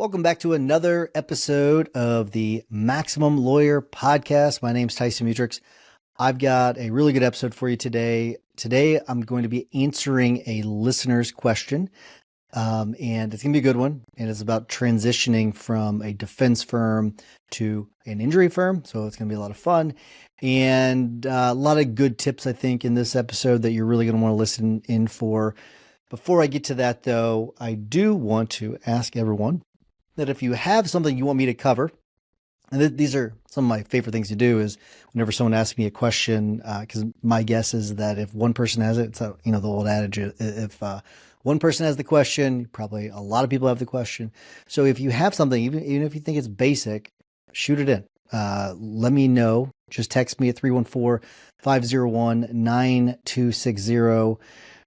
Welcome back to another episode of the Maximum Lawyer Podcast. My name's Tyson. I've got a really good episode for you today. Today, I'm going to be answering a listener's question, and it's going to be a good one. And it's about transitioning from a defense firm to an injury firm. So it's going to be a lot of fun and a lot of good tips, I think, in this episode that you're really going to want to listen in for. Before I get to that, though, I do want to ask everyone that if you have something you want me to cover, and these are some of my favorite things to do is whenever someone asks me a question, because my guess is that if one person has it, it's the old adage, if one person has the question, probably a lot of people have the question. So if you have something, even if you think it's basic, shoot it in. Let me know. Just text me at 314-501-9260,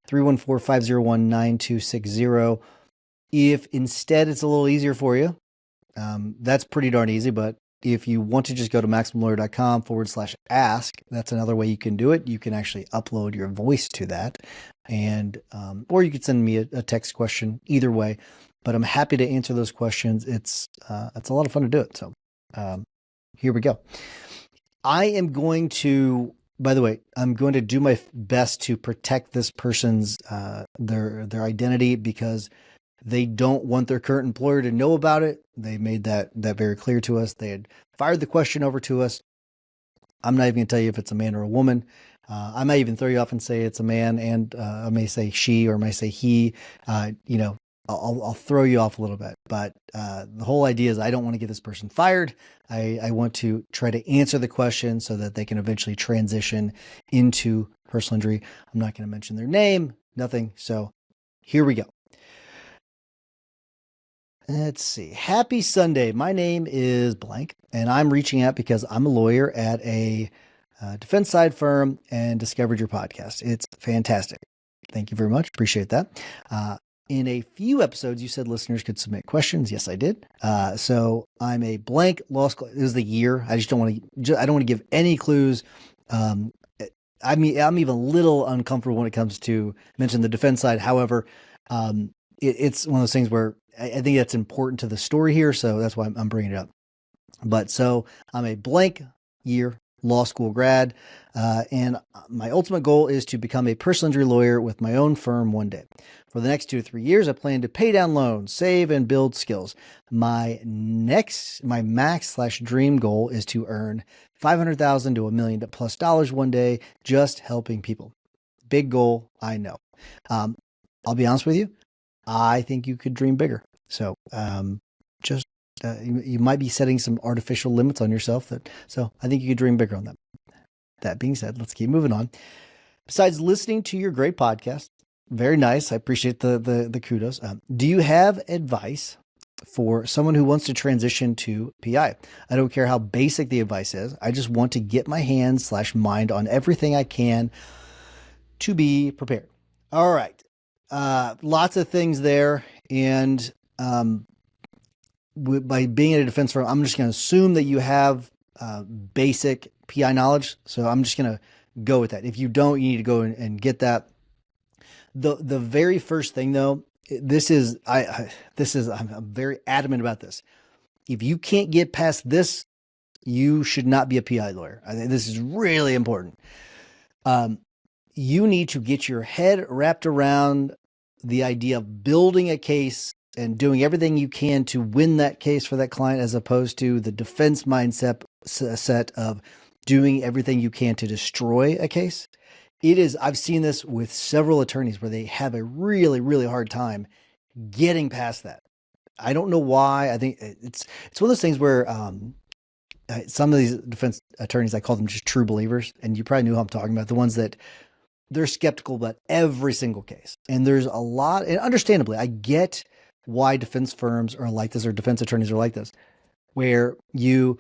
314-501-9260. If instead it's a little easier for you, that's pretty darn easy. But if you want to just go to maximumlawyer.com/ask, that's another way you can do it. You can actually upload your voice to that, and or you could send me a text question. Either way, but I'm happy to answer those questions. It's a lot of fun to do it. So here we go. I am going to. By the way, I'm going to do my best to protect this person's their identity because they don't want their current employer to know about it. They made that very clear to us. They had fired the question over to us. I'm not even going to tell you if it's a man or a woman. I might even throw you off and say it's a man, and I may say she or I may say he. I'll throw you off a little bit. But the whole idea is I don't want to get this person fired. I want to try to answer the question so that they can eventually transition into personal injury. I'm not going to mention their name, nothing. So here we go. Let's see. Happy Sunday. My name is blank, and I'm reaching out because I'm a lawyer at a defense side firm and discovered your podcast. It's fantastic. Thank you very much. Appreciate that. In a few episodes, you said listeners could submit questions. Yes, I did. So I'm a blank law school. It was the year. I just don't want to. I don't want to give any clues. I'm even a little uncomfortable when it comes to mention the defense side. However, it's one of those things where I think that's important to the story here, so that's why I'm bringing it up. But so I'm a blank year law school grad, and my ultimate goal is to become a personal injury lawyer with my own firm one day. For the next 2 to 3 years, I plan to pay down loans, save, and build skills. My max/dream goal is to earn $500,000 to $1 million+ one day, just helping people. Big goal, I know. I'll be honest with you. I think you could dream bigger. So you might be setting some artificial limits on yourself. So I think you could dream bigger on that. That being said, let's keep moving on. Besides listening to your great podcast, very nice. I appreciate the kudos. Do you have advice for someone who wants to transition to PI? I don't care how basic the advice is. I just want to get my hands/mind on everything I can to be prepared. All right. Lots of things there. And by being at a defense firm, I'm just going to assume that you have basic PI knowledge. So I'm just going to go with that. If you don't, you need to go and get that. The very first thing, though, I'm very adamant about this. If you can't get past this, you should not be a PI lawyer. I think this is really important. You need to get your head wrapped around the idea of building a case and doing everything you can to win that case for that client, as opposed to the defense mindset set of doing everything you can to destroy a case. I've seen this with several attorneys where they have a really, really hard time getting past that. I don't know why. I think it's one of those things where some of these defense attorneys, I call them just true believers. And you probably knew who I'm talking about, the ones that they're skeptical about every single case. And there's a lot, and understandably, I get why defense firms are like this, or defense attorneys are like this, where you're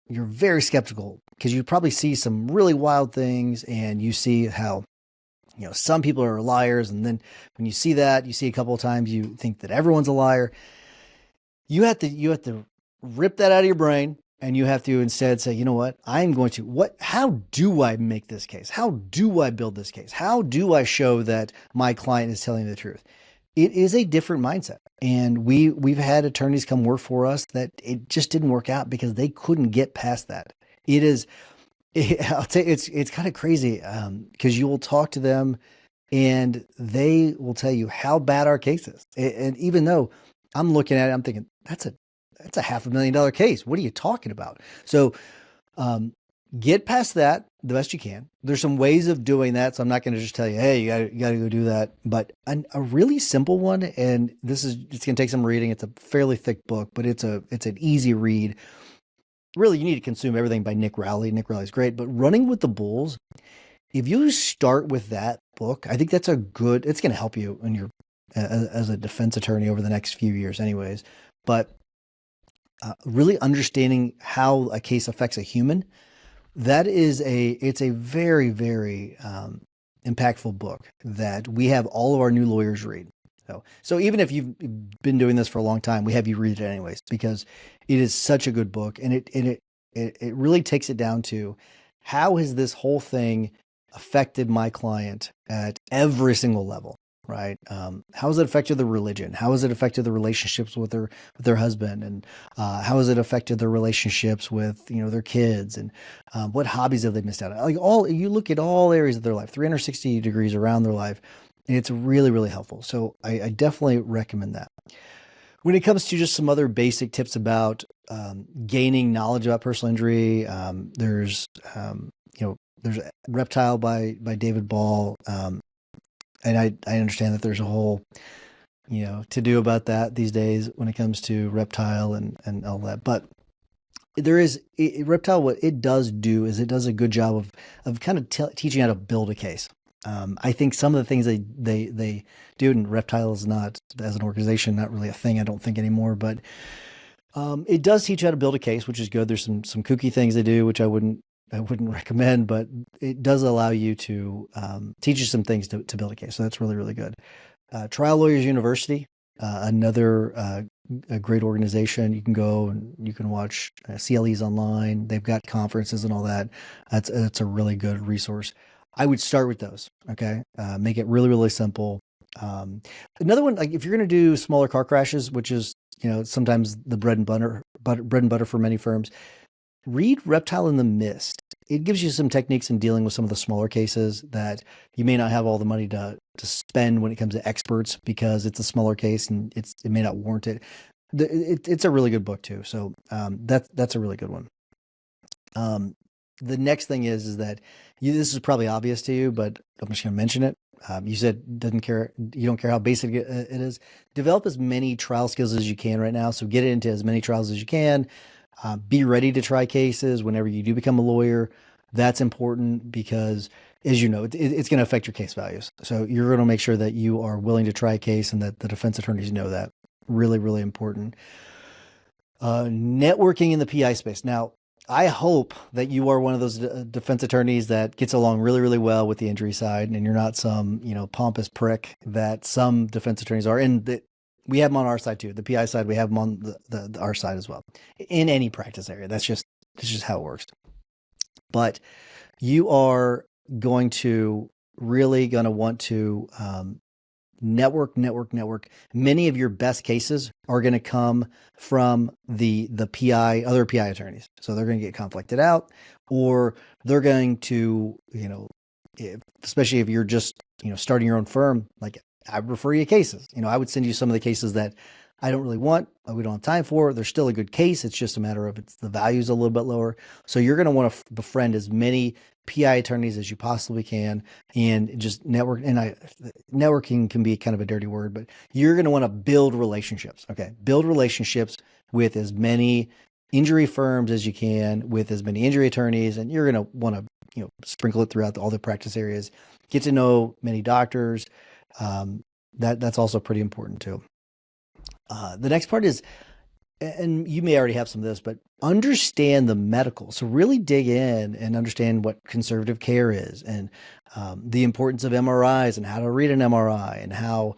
very skeptical because you probably see some really wild things, and you see how, some people are liars. And then when you see that, you see a couple of times, you think that everyone's a liar. You have to rip that out of your brain. And you have to instead say, you know what, how do I make this case? How do I build this case? How do I show that my client is telling the truth? it is a different mindset. And we've had attorneys come work for us that it just didn't work out because they couldn't get past that. It is, I'll tell you, it's kind of crazy because you will talk to them and they will tell you how bad our case is. And even though I'm looking at it, I'm thinking that's a $500,000 case. What are you talking about? So um, get past that the best you can. There's some ways of doing that. So I'm not going to just tell you, hey, you got to go do that. But a really simple one, and it's going to take some reading. It's a fairly thick book, but it's an easy read. Really, you need to consume everything by Nick Rowley. Nick Rowley's great, but Running with the Bulls, if you start with that book, I think it's going to help you in your as a defense attorney over the next few years anyways. But really understanding how a case affects a human, it's a very, very impactful book that we have all of our new lawyers read. So even if you've been doing this for a long time, we have you read it anyways, because it is such a good book. And it really takes it down to how has this whole thing affected my client at every single level, right? How has it affected their religion? How has it affected the relationships with their husband? And how has it affected their relationships with, their kids? And what hobbies have they missed out on? Like you look at all areas of their life, 360 degrees around their life. And it's really, really helpful. So I definitely recommend that. When it comes to just some other basic tips about gaining knowledge about personal injury, there's Reptile by David Ball. And I understand that there's a whole, to do about that these days when it comes to Reptile and all that. But there is Reptile. What it does do is it does a good job of kind of teaching how to build a case. I think some of the things they do, and Reptile is not, as an organization, not really a thing, I don't think anymore, but it does teach you how to build a case, which is good. There's some kooky things they do, which I wouldn't recommend, but it does allow you to teach you some things to build a case. So that's really, really good. Trial Lawyers University, another a great organization. You can go and you can watch CLEs online. They've got conferences and all that. That's a really good resource. I would start with those. Okay. Make it really, really simple. Another one, like if you're going to do smaller car crashes, which is, sometimes the bread and butter for many firms, read Reptile in the Mist. It gives you some techniques in dealing with some of the smaller cases that you may not have all the money to spend when it comes to experts, because it's a smaller case and it may not warrant it. It's a really good book too. So that's a really good one. The next thing is that this is probably obvious to you, but I'm just going to mention it. You said you don't care how basic it is. Develop as many trial skills as you can right now. So get into as many trials as you can. Be ready to try cases whenever you do become a lawyer. That's important because, as you know, it's going to affect your case values. So you're going to make sure that you are willing to try a case and that the defense attorneys know that. Really, really important. Networking in the PI space. Now, I hope that you are one of those defense attorneys that gets along really, really well with the injury side, and you're not some, pompous prick that some defense attorneys are. And we have them on our side too. The PI side, we have them on our side as well. In any practice area, that's just how it works. But you are going to want to network. Many of your best cases are going to come from the other PI attorneys. So they're going to get conflicted out, or they're going to, especially if you're just, starting your own firm, like I refer you cases. I would send you some of the cases that I don't really want, we don't have time for. They're still a good case. It's just a matter of the value's a little bit lower. So you're going to want to befriend as many PI attorneys as you possibly can, and just network. And networking can be kind of a dirty word, but you're going to want to build relationships. Okay. Build relationships with as many injury firms as you can, with as many injury attorneys, and you're going to want to, sprinkle it throughout all the practice areas. Get to know many doctors. That's also pretty important too. The next part is, and you may already have some of this, but understand the medical. So really dig in and understand what conservative care is, and the importance of MRIs and how to read an MRI, and how,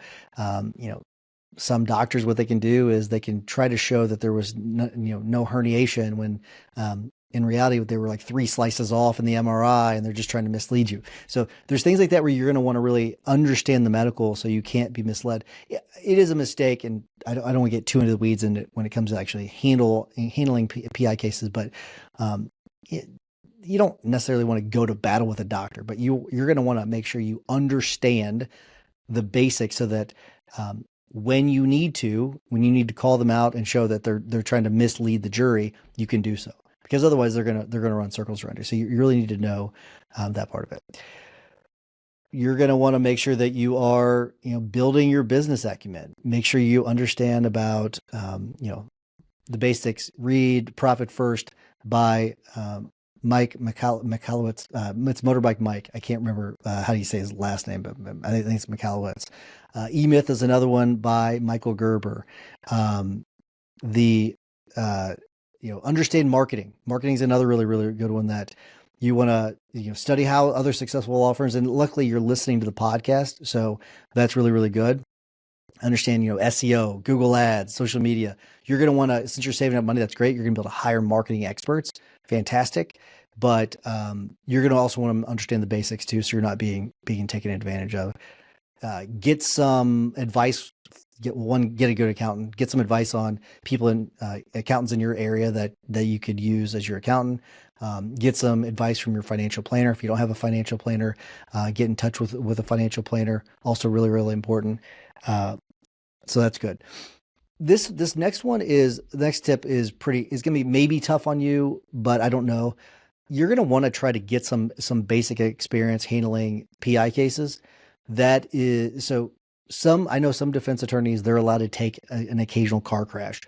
some doctors, what they can do is they can try to show that there was no herniation when in reality, they were like 3 slices off in the MRI and they're just trying to mislead you. So there's things like that where you're going to want to really understand the medical so you can't be misled. It is a mistake, and I don't want to get too into the weeds when it comes to actually handling PI cases, but you don't necessarily want to go to battle with a doctor, but you're going to want to make sure you understand the basics so that when you need to call them out and show that they're trying to mislead the jury, you can do so. Because otherwise they're gonna run circles around you. So you really need to know that part of it. You're gonna want to make sure that you are building your business acumen. Make sure you understand about the basics. Read Profit First by Mike Michalowicz. It's Motorbike Mike. I can't remember how do you say his last name, but I think it's Michalowicz. E-Myth is another one by Michael Gerber. Understand marketing. Marketing is another really, really good one that you want to study how other successful law firms, and luckily you're listening to the podcast, so that's really, really good. Understand, SEO, Google Ads, social media. You're going to want to, since you're saving up money, that's great. You're going to be able to hire marketing experts. Fantastic. But you're going to also want to understand the basics too, so you're not being taken advantage of. Get some advice. Get a good accountant. Get some advice on people in accountants in your area that you could use as your accountant. Get some advice from your financial planner. If you don't have a financial planner, get in touch with a financial planner. Also really, really important. So that's good. This next tip is going to be maybe tough on you, but I don't know. You're going to want to try to get some basic experience handling PI cases. That is so. I know some defense attorneys, they're allowed to take an occasional car crash.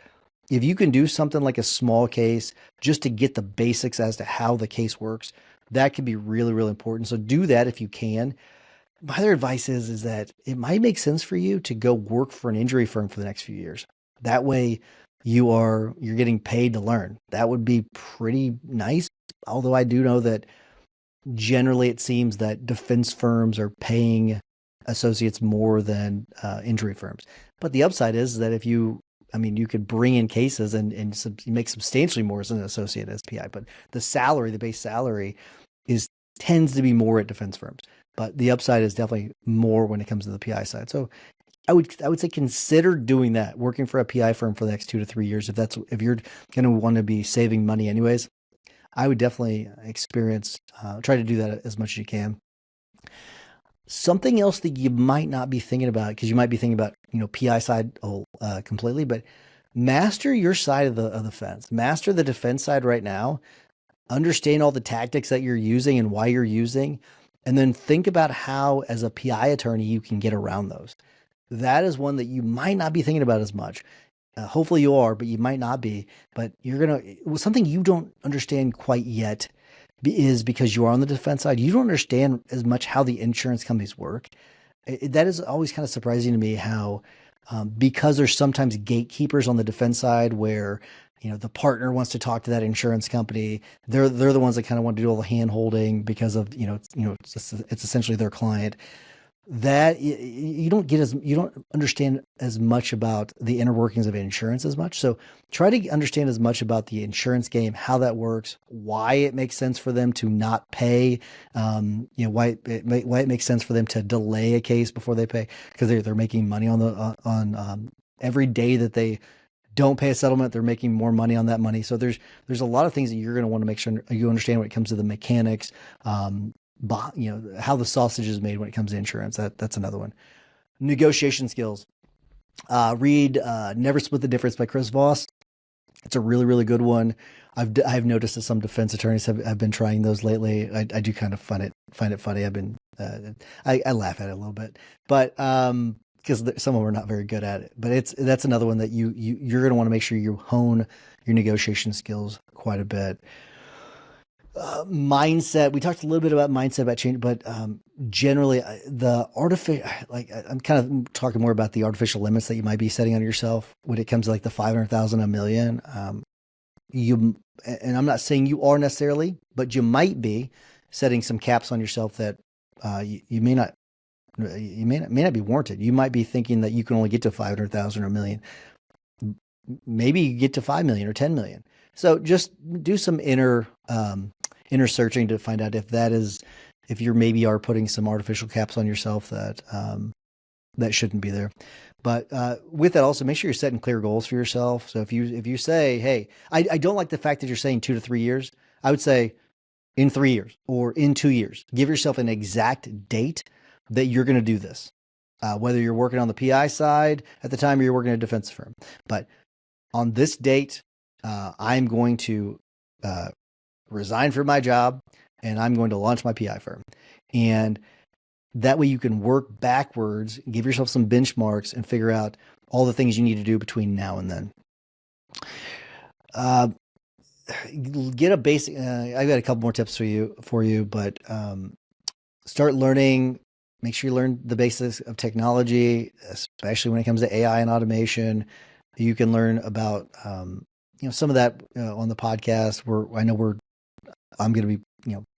If you can do something like a small case just to get the basics as to how the case works, that could be really, really important. So do that if you can. My other advice is that it might make sense for you to go work for an injury firm for the next few years. That way you're getting paid to learn. That would be pretty nice. Although I do know that generally it seems that defense firms are paying associates more than injury firms. But the upside is that if you could bring in cases and make substantially more as an associate as PI, but the base salary tends to be more at defense firms. But the upside is definitely more when it comes to the PI side. So I would say consider doing that, working for a PI firm for the next 2 to 3 years. If you're going to want to be saving money anyways, I would definitely try to do that as much as you can. Something else that you might not be thinking about, because you might be thinking about, PI side completely, but master your side of the fence. Master the defense side right now. Understand all the tactics that you're using and why you're using, and then think about how, as a PI attorney, you can get around those. That is one that you might not be thinking about as much. Hopefully you are, but you might not be. But something you don't understand quite yet is because you are on the defense side. You don't understand as much how the insurance companies work. That is always kind of surprising to me how, because there's sometimes gatekeepers on the defense side where, the partner wants to talk to that insurance company. They're the ones that kind of want to do all the hand holding because of, it's essentially their client. That you don't understand as much about the inner workings of insurance as much. So try to understand as much about the insurance game, how that works, why it makes sense for them to not pay, why it makes sense for them to delay a case before they pay, because they're making money on every day that they don't pay a settlement, they're making more money on that money. So there's a lot of things that you're going to want to make sure you understand when it comes to the mechanics, how the sausage is made when it comes to insurance. That's another one. Negotiation skills. Read Never Split the Difference by Chris Voss. It's a really, really good one. I've noticed that some defense attorneys have been trying those lately. I do kind of find it funny. I laugh at it a little bit, but because some of them are not very good at it. But that's another one that you're going to want to make sure you hone your negotiation skills quite a bit. Mindset. We talked a little bit about mindset, about change, but generally I'm kind of talking more about the artificial limits that you might be setting on yourself when it comes to like the 500,000, a million. And I'm not saying you are necessarily, but you might be setting some caps on yourself that you may not be warranted. You might be thinking that you can only get to 500,000 or a million. maybe you get to 5 million or 10 million. So just do some inner searching to find out if you maybe are putting some artificial caps on yourself that shouldn't be there. But with that, also make sure you're setting clear goals for yourself. So if you say, hey, I don't like the fact that you're saying 2 to 3 years. I would say in 3 years or in 2 years. Give yourself an exact date that you're going to do this. Whether you're working on the PI side at the time or you're working at a defense firm. But on this date, I'm going to resign from my job and I'm going to launch my PI firm. And that way you can work backwards, give yourself some benchmarks and figure out all the things you need to do between now and then. Get a basic, I've got a couple more tips for you, but start learning, make sure you learn the basics of technology, especially when it comes to AI and automation. You can learn about, some of that on the podcast I'm going to be,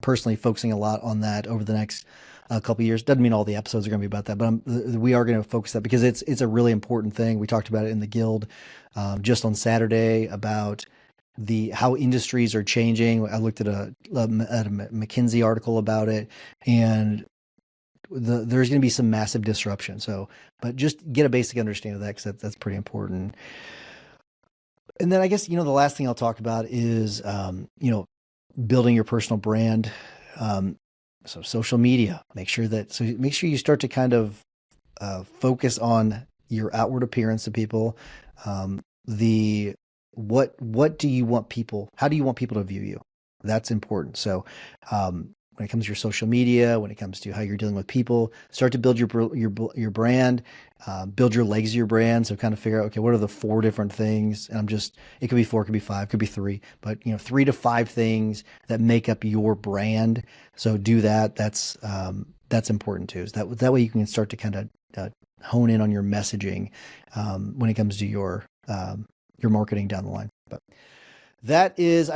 personally focusing a lot on that over the next couple of years. Doesn't mean all the episodes are going to be about that, but we are going to focus that because it's a really important thing. We talked about it in the guild just on Saturday about how industries are changing. I looked at a McKinsey article about it, and there's going to be some massive disruption. But just get a basic understanding of that because that's pretty important. And then I guess, the last thing I'll talk about is, building your personal brand. So social media, make sure you start to kind of focus on your outward appearance to people. What do you want how do you want people to view you? That's important. So, when it comes to your social media, when it comes to how you're dealing with people, start to build your brand, build your legs of your brand. So kind of figure out, okay, what are the 4 different things? And it could be 4, it could be 5, it could be 3, but 3 to 5 things that make up your brand. So do that. That's important too. Is that way you can start to kind of hone in on your messaging when it comes to your marketing down the line. But that is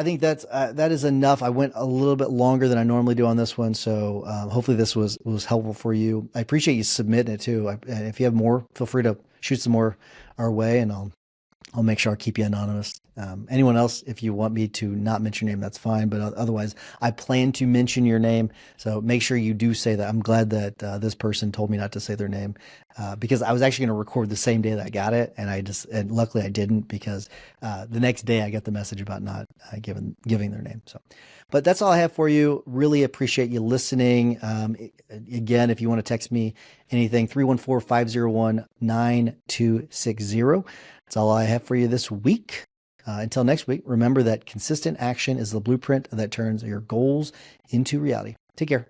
enough. I went a little bit longer than I normally do on this one. So hopefully this was helpful for you. I appreciate you submitting it too. And if you have more, feel free to shoot some more our way and I'll make sure I'll keep you anonymous. Anyone else, if you want me to not mention your name, that's fine. But otherwise, I plan to mention your name. So make sure you do say that. I'm glad that this person told me not to say their name because I was actually going to record the same day that I got it. And luckily I didn't because the next day I got the message about not giving their name. So, but that's all I have for you. Really appreciate you listening. Again, if you want to text me anything, 314-501-9260. That's all I have for you this week. Until next week, remember that consistent action is the blueprint that turns your goals into reality. Take care.